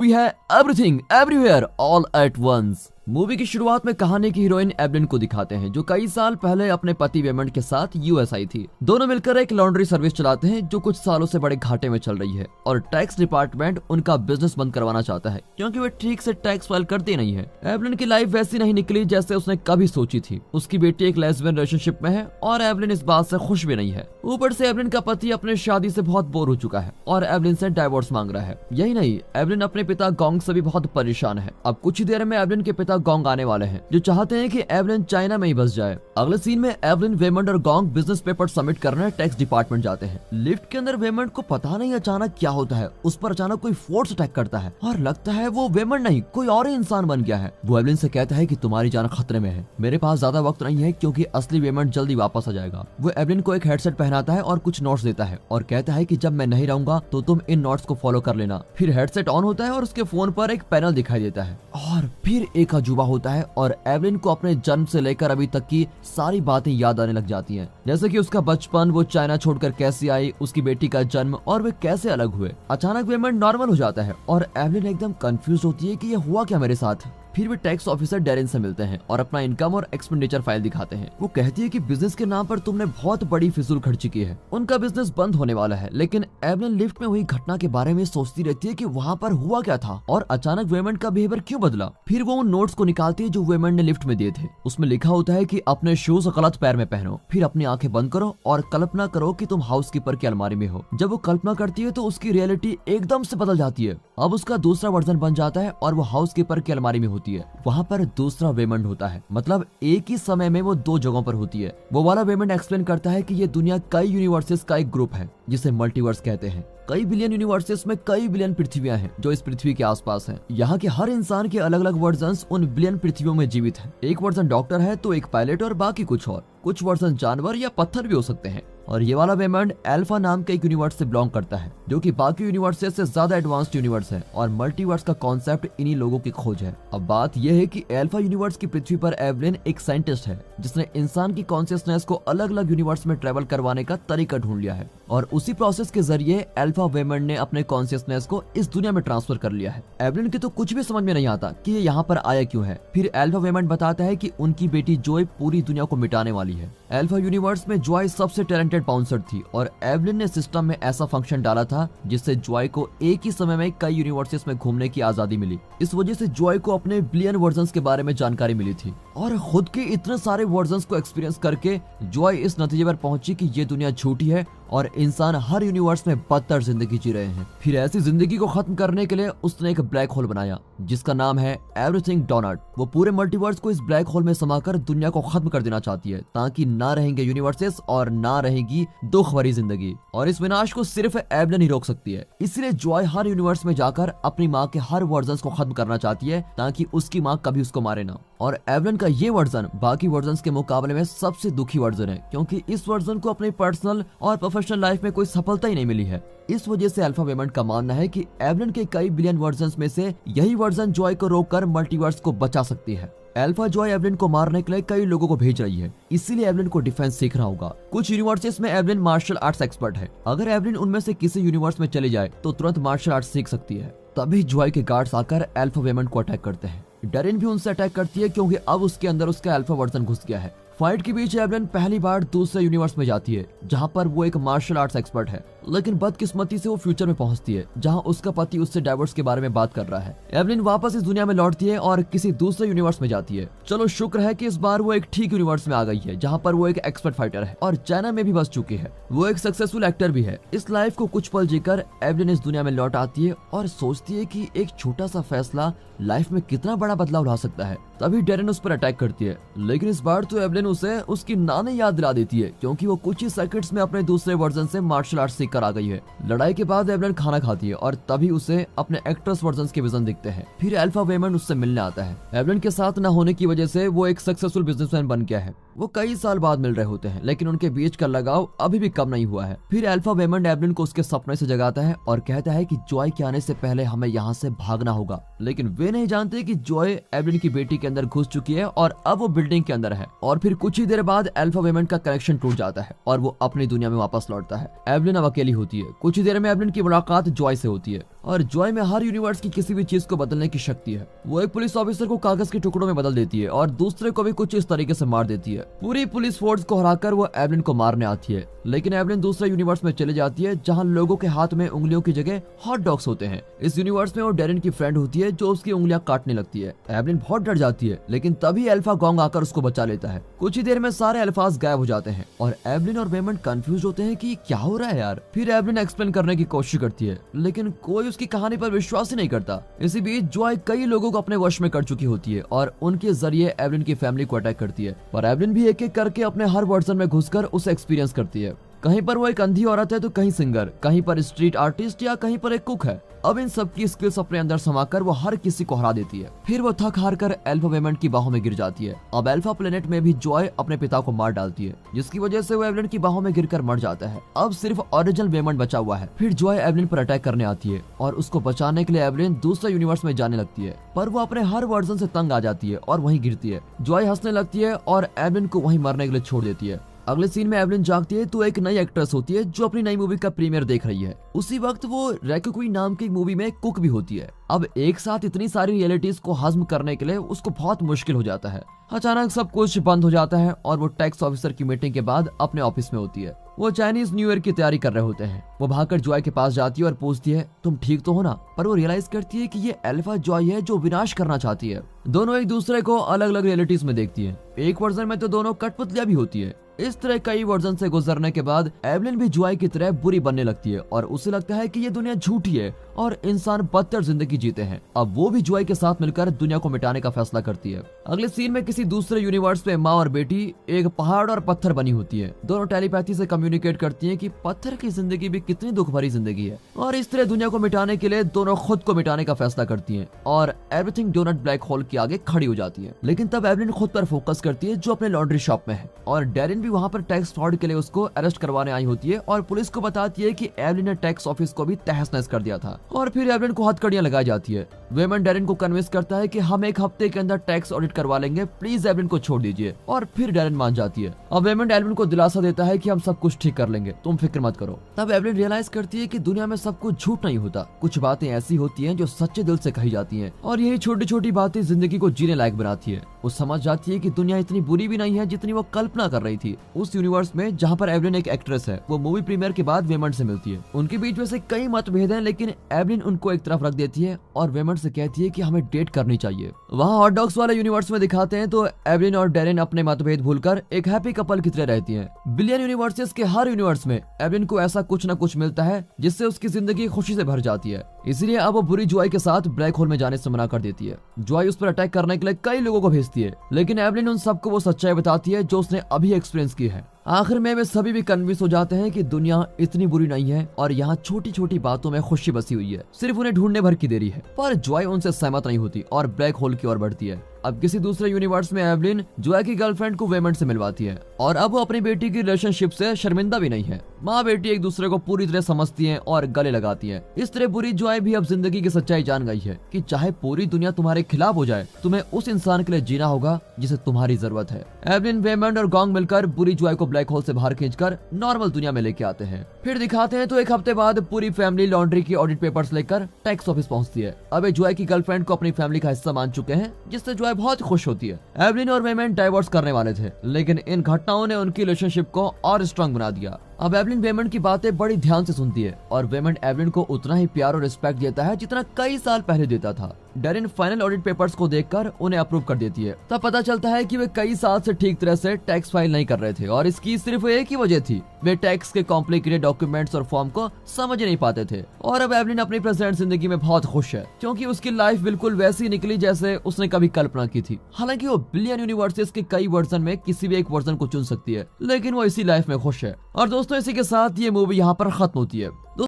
भी है everything everywhere all at once. Movie की शुरुआत में कहानी की हीरोइन एवलिन को दिखाते हैं जो कई साल पहले अपने पति वेमंड के साथ यूएस आई थी। दोनों मिलकर एक लॉन्ड्री सर्विस चलाते हैं जो कुछ सालों से बड़े घाटे में चल रही है और टैक्स डिपार्टमेंट उनका बिजनेस बंद करवाना चाहता है क्योंकि वे ठीक से टैक्स फाइल करते नहीं है। एवलिन की लाइफ वैसी नहीं निकली जैसे उसने कभी सोची थी। उसकी बेटी एक लेस्बियन रिलेशनशिप में है और एवलिन इस बात से खुश भी नहीं है। ऊपर से एवलिन का पति अपने शादी से बहुत बोर हो चुका है और एवलिन से डाइवोर्स मांग रहा है। यही नहीं, एवलिन अपने पिता गोंग से भी बहुत परेशान है। अब कुछ ही देर में एवलिन के पिता गोंग आने वाले हैं जो चाहते हैं कि एवलिन चाइना में ही बस जाए। अगले सीन में एवलिन, वेमंड और गोंग बिजनेस पेपर सबमिट करने टैक्स डिपार्टमेंट जाते हैं। लिफ्ट के अंदर वेमंड को पता नहीं अचानक क्या होता है, उस पर अचानक कोई फोर्स अटैक करता है और लगता है वो वेमंड नहीं कोई और ही इंसान बन गया है। वो एवलिन से कहता है कि तुम्हारी जान खतरे में है, मेरे पास ज्यादा वक्त नहीं है क्योंकि असली वेमंड जल्दी वापस आ जाएगा। वो एवलिन को एक हेडसेट पहनाता है और कुछ नोट्स देता है और कहता है कि जब मैं नहीं रहूंगा तो तुम इन नोट्स को फॉलो कर लेना। फिर हेडसेट ऑन होता है और उसके फोन पर एक पैनल दिखाई देता है और फिर एक अजूबा होता है और एवलिन को अपने जन्म से लेकर अभी तक की सारी बातें याद आने लग जाती हैं, जैसे कि उसका बचपन, वो चाइना छोड़कर कैसे आई, उसकी बेटी का जन्म और वे कैसे अलग हुए। अचानक वेमंड नॉर्मल हो जाता है और एवलिन एकदम कंफ्यूज होती है कि ये हुआ क्या मेरे साथ। फिर वे टैक्स ऑफिसर डेरिन से मिलते हैं और अपना इनकम और एक्सपेंडिचर फाइल दिखाते हैं। वो कहती है कि बिजनेस के नाम पर तुमने बहुत बड़ी फिजूल खर्ची की है। उनका बिजनेस बंद होने वाला है, लेकिन एवलिन लिफ्ट में हुई घटना के बारे में सोचती रहती है कि वहाँ पर हुआ क्या था और अचानक वेमंड का बिहेवियर क्यों बदला। फिर वो उन नोट्स को निकालती है जो वेमंड ने लिफ्ट में दिए थे। उसमें लिखा होता है कि अपने शूज गलत पैर में पहनो, फिर अपनी आंखें बंद करो और कल्पना करो कि तुम हाउसकीपर की अलमारी में हो। जब वो कल्पना करती है तो उसकी रियलिटी एकदम से बदल जाती है। अब उसका दूसरा वर्जन बन जाता है और वो हाउसकीपर की अलमारी में होती है। वहाँ पर दूसरा वेमंड होता है, मतलब एक ही समय में वो दो जगहों पर होती है। वो वाला वेमंड एक्सप्लेन करता है कि ये दुनिया कई यूनिवर्सेस का एक ग्रुप है जिसे मल्टीवर्स कहते हैं। कई बिलियन यूनिवर्सेस में कई बिलियन पृथ्वियां हैं जो इस पृथ्वी के आसपास हैं। यहाँ के हर इंसान के अलग अलग वर्जन्स उन बिलियन पृथ्वियों में जीवित हैं। एक वर्जन डॉक्टर है तो एक पायलट और बाकी कुछ और। कुछ वर्जन जानवर या पत्थर भी हो सकते हैं। और ये वाला वेमंड अल्फा नाम के एक यूनिवर्स से बिलोंग करता है जो कि बाकी यूनिवर्सेस से ज्यादा एडवांस्ड यूनिवर्स है और मल्टीवर्स का कॉन्सेप्ट इन्हीं लोगों की खोज है। अब बात यह है कि अल्फा यूनिवर्स की पृथ्वी पर एवलिन एक साइंटिस्ट है जिसने इंसान की कॉन्शियसनेस को अलग अलग यूनिवर्स में ट्रेवल करवाने का तरीका ढूंढ लिया है और उसी प्रोसेस के जरिए अल्फा वेमंड ने अपने कॉन्शियसनेस को इस दुनिया में ट्रांसफर कर लिया है। एवलिन की तो कुछ भी समझ में नहीं आता कि ये यहाँ पर आया क्यों है। फिर अल्फा वेमंड बताता है कि उनकी बेटी जॉय पूरी दुनिया को मिटाने वाली है। अल्फा यूनिवर्स में जॉय सबसे टैलेंटेड बाउंसर थी और एवलिन ने सिस्टम में ऐसा फंक्शन डाला था जिससे जॉय को एक ही समय में कई यूनिवर्सेस में घूमने की आजादी मिली। इस वजह से जॉय को अपने बिलियन वर्जन्स के बारे में जानकारी मिली थी और खुद के इतने सारे वर्जन्स को एक्सपीरियंस करके जॉय इस नतीजे पर पहुंची कि ये दुनिया झूठी है और इंसान हर यूनिवर्स में बदतर जिंदगी जी रहे हैं। फिर ऐसी जिंदगी को खत्म करने के लिए उसने एक ब्लैक होल बनाया जिसका नाम है एवरीथिंग डोनट। वो पूरे मल्टीवर्स को इस ब्लैक होल में समाकर दुनिया को खत्म कर देना चाहती है ताकि ना रहेंगे यूनिवर्सेस और ना रहेगी दुख भरी जिंदगी। और इस विनाश को सिर्फ एवलिन ही रोक सकती है। इसलिए जॉय हर यूनिवर्स में जाकर अपनी माँ के हर वर्जन्स को खत्म करना चाहती है ताकि उसकी माँ कभी उसको मारे ना। और एवलिन का ये वर्जन बाकी वर्जन्स के मुकाबले में सबसे दुखी वर्जन है क्योंकि इस वर्जन को अपनी पर्सनल और प्रोफेशनल लाइफ में कोई सफलता ही नहीं मिली है। इस वजह से अल्फा वेमंड का मानना है कि एवलिन के कई बिलियन वर्जन्स में से यही वर्जन जॉय को रोककर मल्टीवर्स को बचा सकती है। अल्फा जॉय एवलिन को मारने के लिए कई लोगों को भेज रही है, इसीलिए एवलिन को डिफेंस सीखना होगा। कुछ यूनिवर्सेस में एवलिन मार्शल आर्ट्स एक्सपर्ट है। अगर एवलिन उनमें से किसी यूनिवर्स में चली जाए तो तुरंत मार्शल आर्ट्स सीख सकती है। तभी जॉय के गार्ड्स आकर अल्फा वेमंड को अटैक करते हैं। डेरिन भी उनसे अटैक करती है क्योंकि अब उसके अंदर उसका अल्फा वर्जन घुस गया है। फाइट के बीच एवलिन पहली बार दूसरे यूनिवर्स में जाती है जहां पर वो एक मार्शल आर्ट्स एक्सपर्ट है, लेकिन बदकिस्मती से वो फ्यूचर में पहुंचती है जहां उसका पति उससे डाइवोर्स के बारे में बात कर रहा है। एवलिन वापस इस दुनिया में लौटती है और किसी दूसरे यूनिवर्स में जाती है। चलो शुक्र है कि इस बार वो एक ठीक यूनिवर्स में आ गई है जहां पर वो एक एक्सपर्ट फाइटर है और चाइना में भी बस चुकी है। वो एक सक्सेसफुल एक्टर भी है। इस लाइफ को कुछ पल जीकर एवलिन इस दुनिया में लौट आती है और सोचती है कि एक छोटा सा फैसला लाइफ में कितना बड़ा बदलाव ला सकता है। तभी डेरिन उस पर अटैक करती है, लेकिन इस बार तो एवलिन उसे उसकी नानी याद दिला देती है क्योंकि वो कुछ ही सेकंड्स में अपने दूसरे वर्जन से मार्शल आर्ट सीख कर आ गई है। लड़ाई के बाद एवलिन खाना खाती है और तभी उसे अपने एक्ट्रेस वर्जन्स के विजन दिखते हैं। फिर अल्फा वेमंड उससे मिलने आता है। एवलिन के साथ न होने की वजह से वो एक सक्सेसफुल बिजनेसमैन बन गया है। वो कई साल बाद मिल रहे होते हैं, लेकिन उनके बीच का लगाव अभी भी कम नहीं हुआ है। फिर अल्फा वेमंड एवलिन को उसके सपने से जगाता है और कहता है कि जॉय के आने से पहले हमें यहाँ से भागना होगा। लेकिन वे नहीं जानते कि जॉय एवलिन की बेटी के अंदर घुस चुकी है और अब वो बिल्डिंग के अंदर है। और फिर कुछ ही देर बाद अल्फा वेमंड का कनेक्शन टूट जाता है और वो अपनी दुनिया में वापस लौटता है। एवलिन अब अकेली होती है। कुछ ही देर में एवलिन की मुलाकात जॉय से होती है और जॉय में हर यूनिवर्स की किसी भी चीज को बदलने की शक्ति है। वो एक पुलिस ऑफिसर को कागज के टुकड़ों में बदल देती है और दूसरे को भी कुछ इस तरीके से मार देती है। पूरी पुलिस फोर्स को हराकर वो एवलिन को मारने आती है, लेकिन एवलिन दूसरे यूनिवर्स में चले जाती है जहां लोगों के हाथ में उंगलियों की जगह हॉट डॉग्स होते हैं। इस यूनिवर्स में वो डेरिन की फ्रेंड होती है जो उसकी उंगलियां काटने लगती है। एवलिन बहुत डर जाती है, लेकिन तभी अल्फा गॉन्ग आकर उसको बचा लेता है। कुछ ही देर में सारे अल्फाज गायब हो जाते हैं और एवलिन और वेमंड कंफ्यूज होते हैं कि क्या हो रहा है यार। फिर एवलिन एक्सप्लेन करने की कोशिश करती है, लेकिन कोई उसकी कहानी पर विश्वास ही नहीं करता। इसी बीच जॉय कई लोगों को अपने वश में कर चुकी होती है और उनके जरिए एवलिन की फैमिली को अटैक करती है। और एवलिन भी एक एक करके अपने हर वर्जन में घुसकर उसे एक्सपीरियंस करती है। कहीं पर वो एक अंधी औरत है तो कहीं सिंगर, कहीं पर स्ट्रीट आर्टिस्ट या कहीं पर एक कुक है। अब इन सब की स्किल्स अपने अंदर समाकर वो हर किसी को हरा देती है। फिर वो थक हार कर अल्फा वेमंड की बाहों में गिर जाती है। अब अल्फा प्लेनेट में भी जॉय अपने पिता को मार डालती है, जिसकी वजह से वो एवलिन की बाहों में गिरकर मर जाता है। अब सिर्फ ओरिजिनल वेमंड बचा हुआ है। फिर जॉय एवलिन पर अटैक करने आती है और उसको बचाने के लिए एवलिन दूसरे यूनिवर्स में जाने लगती है, पर वो अपने हर वर्जन से तंग आ जाती है और वहीं गिरती है। जॉय हंसने लगती है और एवलिन को वहीं मरने के लिए छोड़ देती है। अगले सीन में एवलिन जागती है तो एक नई एक्ट्रेस होती है जो अपनी नई मूवी का प्रीमियर देख रही है। उसी वक्त वो रैकुक्वी नाम की मूवी में कुक भी होती है। अब एक साथ इतनी सारी रियलिटीज को हजम करने के लिए उसको बहुत मुश्किल हो जाता है। अचानक सब कुछ बंद हो जाता है और वो टैक्स ऑफिसर की मीटिंग के बाद अपने ऑफिस में होती है। वो चाइनीज न्यू ईयर की तैयारी कर रहे होते हैं। वो भागकर जॉय के पास जाती है और पूछती है, तुम ठीक तो हो ना? पर वो रियलाइज करती है कि ये अल्फा जॉय है जो विनाश करना चाहती है। दोनों एक दूसरे को अलग अलग रियलिटीज में देखती है। एक वर्जन में तो दोनों कठपुतलियां भी होती है। इस तरह कई वर्जन से गुजरने के बाद एवलिन भी जॉय की तरह बुरी बनने लगती है और उसे लगता है कि ये दुनिया झूठी है और इंसान बदतर जिंदगी जीते हैं। अब वो भी जॉय के साथ मिलकर दुनिया को मिटाने का फैसला करती है। अगले सीन में किसी दूसरे यूनिवर्स में माँ और बेटी एक पहाड़ और पत्थर बनी होती है। दोनों टेलीपैथी से कम्युनिकेट करती हैं कि पत्थर की जिंदगी भी कितनी दुख भरी जिंदगी है और इस तरह दुनिया को मिटाने के लिए दोनों खुद को मिटाने का फैसला करती हैं और एवरीथिंग डोनट ब्लैक होल के आगे खड़ी हो जाती है। लेकिन तब एवलिन खुद पर फोकस करती है जो अपने लॉन्ड्री शॉप में है और डेरिन भी वहाँ पर टैक्स फ्रॉड के लिए उसको अरेस्ट करवाने आई होती है और पुलिस को बताती है कि एवलिन ने टैक्स ऑफिस को भी तहस नहस कर दिया था। और फिर एवलिन को हथकड़ियां लगाई जाती है। वेमंड डेरिन को कन्विंस करता है कि हम एक हफ्ते के अंदर टैक्स ऑडिट करवा लेंगे, प्लीज एवलिन को छोड़ दीजिए। और फिर डेरिन मान जाती है। अब वेमंड एवलिन को दिलासा देता है कि हम सब कुछ ठीक कर लेंगे, तुम फिक्र मत करो। तब एवलिन रियलाइज करती है कि दुनिया में सब कुछ झूठ नहीं होता, कुछ बातें ऐसी होती हैं जो सच्चे दिल से कही जाती हैं और यही छोटी छोटी बातें जिंदगी को जीने लायक बनाती है। वो समझ जाती है कि दुनिया इतनी बुरी भी नहीं है जितनी वो कल्पना कर रही थी। उस यूनिवर्स में जहाँ पर एवलिन एक एक्ट्रेस है, वो मूवी प्रीमियर के बाद वेमंड से मिलती है। उनके बीच में से कई मतभेद हैं, लेकिन एवलिन उनको एक तरफ रख देती है और वेमंड से कहती है कि हमें डेट करनी चाहिए। वहाँ हॉट डॉग्स वाले यूनिवर्स में दिखाते हैं तो एवलिन और डेरिन अपने मतभेद भूलकर एक हैप्पी कपल की तरह रहती हैं। बिलियन यूनिवर्सेस के हर यूनिवर्स में एवलिन को ऐसा कुछ न कुछ मिलता है जिससे उसकी जिंदगी खुशी से भर जाती है। इसलिए अब वो बुरी जॉय के साथ ब्लैक होल में जाने से मना कर देती है। जॉय उस पर अटैक करने के लिए कई लोगों को भेजती है, लेकिन एवलिन उन सबको वो सच्चाई बताती है जो उसने अभी एक्सपीरियंस की है। आखिर में वे सभी भी कन्विंस हो जाते हैं कि दुनिया इतनी बुरी नहीं है और यहाँ छोटी छोटी बातों में खुशी बसी हुई है, सिर्फ उन्हें ढूंढने भर की देरी है। पर जॉय उनसे सहमत नहीं होती और ब्लैक होल की ओर बढ़ती है। अब किसी दूसरे यूनिवर्स में एवलिन जॉय की गर्लफ्रेंड को वेमंड से मिलवाती है और अब वो अपनी बेटी की रिलेशनशिप से शर्मिंदा भी नहीं है। माँ बेटी एक दूसरे को पूरी तरह समझती हैं और गले लगाती हैं। इस तरह बुरी जॉय भी अब जिंदगी की सच्चाई जान गई है कि चाहे पूरी दुनिया तुम्हारे खिलाफ हो जाए, तुम्हें उस इंसान के लिए जीना होगा जिसे तुम्हारी जरूरत है। एवलिन, वेमंड और गॉन्ग मिलकर बुरी जॉय को ब्लैक होल से बाहर खींचकर नॉर्मल दुनिया में लेके आते हैं। फिर दिखाते हैं तो एक हफ्ते बाद पूरी फैमिली लॉन्ड्री की ऑडिट पेपर्स लेकर टैक्स ऑफिस पहुंचती है। अब जॉय की गर्लफ्रेंड को अपनी फैमिली का हिस्सा मान चुके हैं, जिससे जॉय बहुत खुश होती है। एवलिन और वेमंड डाइवोर्स करने वाले थे, लेकिन इन घटनाओं ने उनकी रिलेशनशिप को और स्ट्रांग बना दिया। अब एवलिन वेमंड की बातें बड़ी ध्यान से सुनती है और वेमंड एवलिन को उतना ही प्यार और रिस्पेक्ट देता है जितना कई साल पहले देता था। डेरिन फाइनल ऑडिट पेपर्स को देखकर उन्हें अप्रूव कर देती है। तब पता चलता है कि वे कई साल से ठीक तरह से टैक्स फाइल नहीं कर रहे थे और इसकी सिर्फ एक ही वजह थी, वे टैक्स के कॉम्प्लिकेटेड डॉक्यूमेंट्स और फॉर्म को समझ नहीं पाते थे। और अब एवलिन अपनी प्रेजेंट जिंदगी में बहुत खुश है क्योंकि उसकी लाइफ बिल्कुल वैसी निकली जैसे उसने कभी कल्पना की थी। हालांकि वो बिलियन यूनिवर्सेस के कई वर्जन में किसी भी एक वर्जन को चुन सकती है, लेकिन वो इसी लाइफ में खुश है। और दोस्तों, इसी के साथ ये मूवी यहाँ पर खत्म होती है।